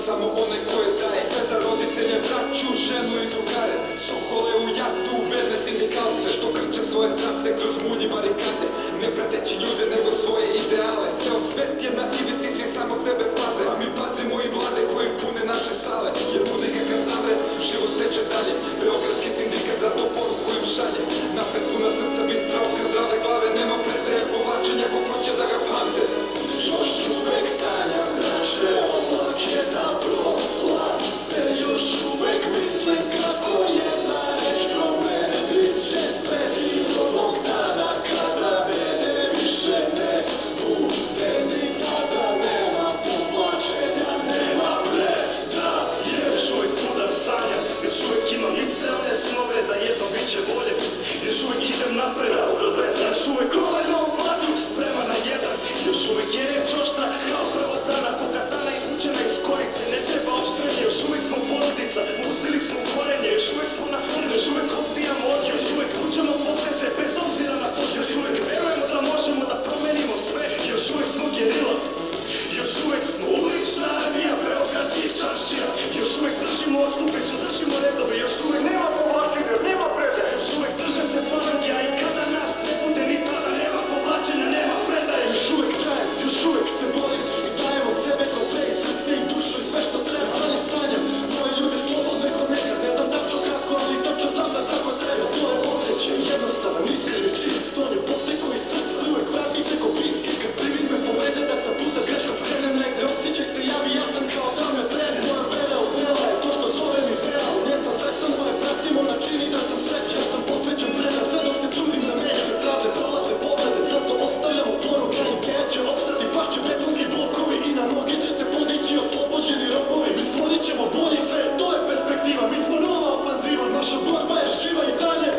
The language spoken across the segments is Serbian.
samo one koje daje. Sve za roditelje, braću, ženu i drugare. Sohole u jatu, verne sindikalce, što krče svoje trase kroz mulj i barikade, ne prateći ljude nego svoje ideale. Ceo svet je na ivici, svi samo sebe paze, a mi pazimo i mlade koji pune naše sale. Jer muzika kad zamre, život teče dalje. Beogradski sindikat zato poruku im šalje. Napred puna srca, bistra oka, zdrave glave, nema predaje, povlačenja ko hoće da ga pamte. Još uvek sanjam naše oblake da prolaze, još uvek mislim kako jedna reč promenit će svet i onog dana kada mene više ne bude, ni tada nema povlačenja, nema predaje. Još uvek budam sanjam, još uvek imam ispravne snove da jednom bit će bolje. Još uvek idem napred, još uvek dovoljno mladu sprema na jedan. Još uvek je reč oštra kao prva dana, ko katana izvučena iz korice, ne treba oštrenje. Još uvek smo porodica, pustili smo korenje, još uvek smo na frontu, još uvek odbijamo oči, još uvek vučemo poteze bez obzira na to, još uvek verujemo da možemo da promenimo sve, još uvek smo gerila, još uvek smo ulična armija beogradskih čaršija, još uvek držimo odstupicu, držimo redove, još uvek nema povlačenja, nema predaje, još uvek drže se falange, a i kada nas ne bude, ni tada nema povlačenja, nema predaje. Još uvek trajem, još uvek se borim i dajem od sebe ko pre i srce i dušu i sve što treba, ali sanjam moje ljude slobodne ko nekad, ne znam tačno kako, ali tačno znam da tako treba. To je osjećaj, jednostavan, iskren i čist, on je potek koji srce uvek vrati se ko bliski, kad privid me povede da sam puta greškom skrenem negde, osjećaj se javi, ja sam kao da me prene. Moja vera u dela je to što zove mi vera, ne sam svestan moje pratim, ona čini da sam srećan, ja sam posvećen predan, sve dok se trudim da menjam pravde, prolaze povrede, zato ostavljamo poruke, ideja će opstati, pašće betonski blokovi i na noge će se podići oslobođeni robovi. Mi stvorit ćemo bolji svet, to je perspektiva, mi smo nova ofanziva, naša borba je živa i dalje.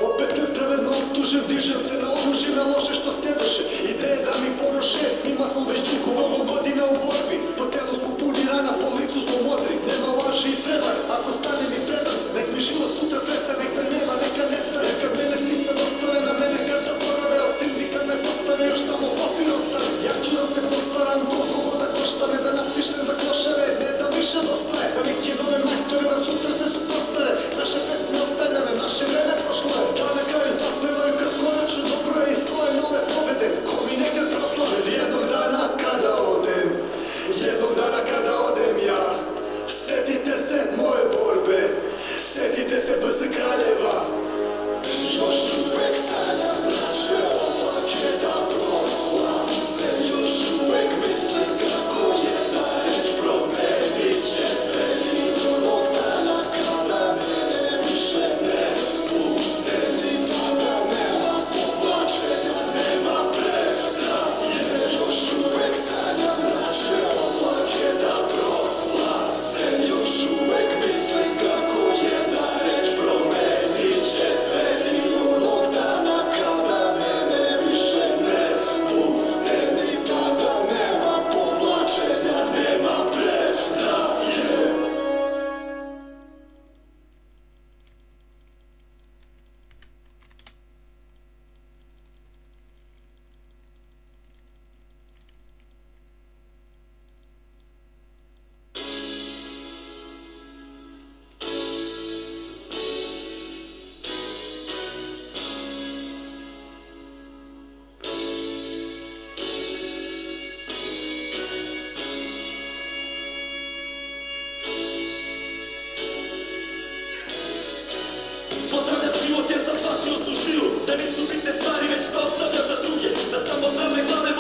Opet nepravedno optužen, dižem se na oružje, na loše što htedoše, ideje da mi poruše, s njima smo već dugo mnogo godina u borbi. Po telu smo puni rana, po licu smo modri, nema laži i prevar, ako stane mi predas, nek mi život sutra prestane, nek me nema, neka nestane. Neka mene svi sad ostave, na mene kad zaborave, od sindika ne postane, još samo papir ostane. Ja ću da se postaram, koliko voda košta me, da napišem za klošare, ne da više dostaje. Za neke nove majstore, da sutra se suprostave, naše pesme ostanjave, naše vreme prošlo je. Da na kraju zapevaju kad konačno dobro je i svoje nove pobede, ko mi nekad proslave. Jednog dana kada odem ja, setite se moje borbe, setite se BS Kraljeva. Još uvek sanjam naše oblake da prolaze, još uvek mislim kako jedna reč promenit će svet i onog dana kada mene više ne bude, ni tada nema povlačenja, nema predaje. Još uvek sanjam naše oblake da prolaze, još uvek mislim kako jedna reč promenit će svet i onog dana kada mene više ne bude, ni tada nema povlačenja, nema predaje. Pozdravljam život jer sam shvatio suštinu, da nisu bitne stvari već da ostavljaš za druge, da samo zdrave glave